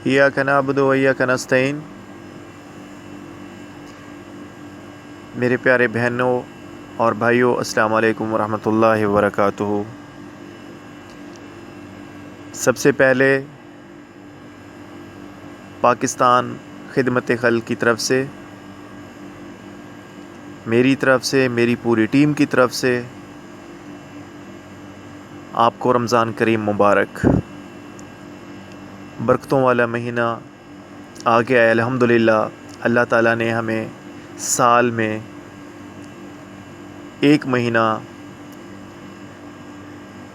इय्याक नअबुदु व इय्याक नस्तईन। मेरे प्यारे बहनों और भाइयों, अस्सलाम वालेकुम वरहमतुल्लाहि वबरकातुहू। सबसे पहले पाकिस्तान खिदमत खल्क की तरफ से, मेरी तरफ से, मेरी पूरी टीम की तरफ से आपको रमज़ान करीम मुबारक। बरकतों वाला महीना आ गया है अल्हम्दुलिल्लाह। अल्लाह ताला ने हमें साल में एक महीना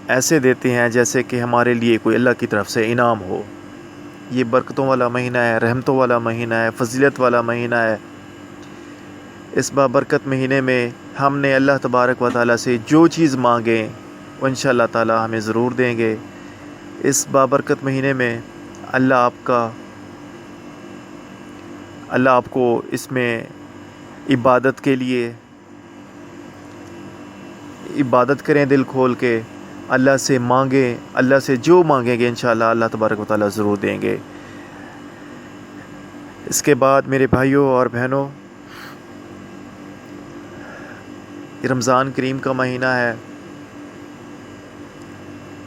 ऐसे देते हैं जैसे कि हमारे लिए कोई अल्लाह की तरफ से इनाम हो। ये बरकतों वाला महीना है, रहमतों वाला महीना है, फजीलत वाला महीना है। इस बाबरकत महीने में हमने अल्लाह तबारक व तआला से जो चीज़ मांगें वो इंशाअल्लाह ताला हमें ज़रूर देंगे। इस बाबरकत महीने में अल्लाह आपको इसमें इबादत के लिए इबादत करें, दिल खोल के अल्लाह से मांगें। अल्लाह से जो मांगेंगे इंशाअल्लाह अल्लाह तबारक व तआला ज़रूर देंगे। इसके बाद मेरे भाइयों और बहनों, रमज़ान करीम का महीना है।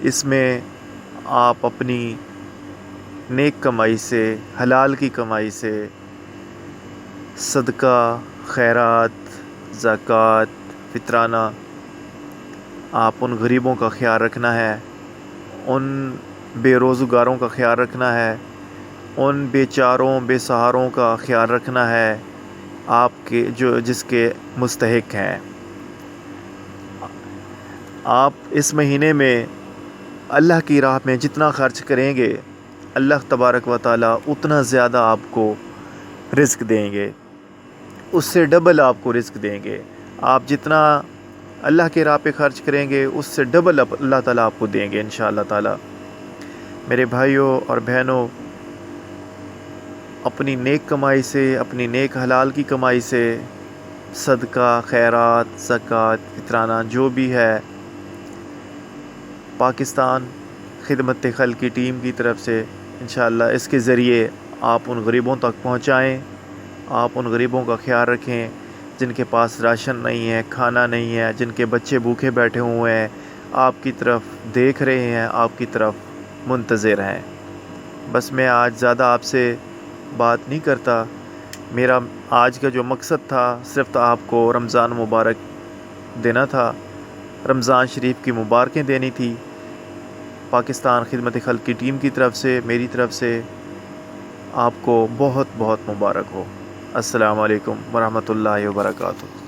इसमें आप अपनी नेक कमाई से, हलाल की कमाई से सदका, खैरात, ज़कात, फितराना, आप उन गरीबों का ख्याल रखना है, उन बेरोज़गारों का ख्याल रखना है, उन बेचारों बेसहारों का ख्याल रखना है, आपके जिसके मुस्तहिक हैं। आप इस महीने में अल्लाह की राह में जितना ख़र्च करेंगे अल्लाह तबारक व तआला उतना ज़्यादा आपको रिज़्क देंगे, उससे डबल आपको रिज़्क देंगे। आप जितना अल्लाह के राह पे ख़र्च करेंगे उससे डबल अल्लाह ताला आपको देंगे इंशाअल्लाह ताला। मेरे भाइयों और बहनों, अपनी नेक कमाई से, अपनी नेक हलाल की कमाई से सदका, खैरात, ज़कात, फितराना जो भी है, पाकिस्तान खिदमत खल्क की टीम की तरफ से इंशाअल्लाह इसके ज़रिए आप उन गरीबों तक पहुँचाएँ। आप उन गरीबों का ख्याल रखें जिनके पास राशन नहीं है, खाना नहीं है, जिनके बच्चे भूखे बैठे हुए हैं, आपकी तरफ देख रहे हैं, आपकी तरफ मुंतज़िर हैं। बस मैं आज ज़्यादा आपसे बात नहीं करता। मेरा आज का जो मकसद था सिर्फ आपको रमज़ान मुबारक देना था, रमज़ान शरीफ की मुबारकें देनी थी। पाकिस्तान खिदमत खल्क की टीम की तरफ से, मेरी तरफ से आपको बहुत बहुत मुबारक हो। अस्सलाम वालेकुम वरहमतुल्लाहि वबरकातुहू।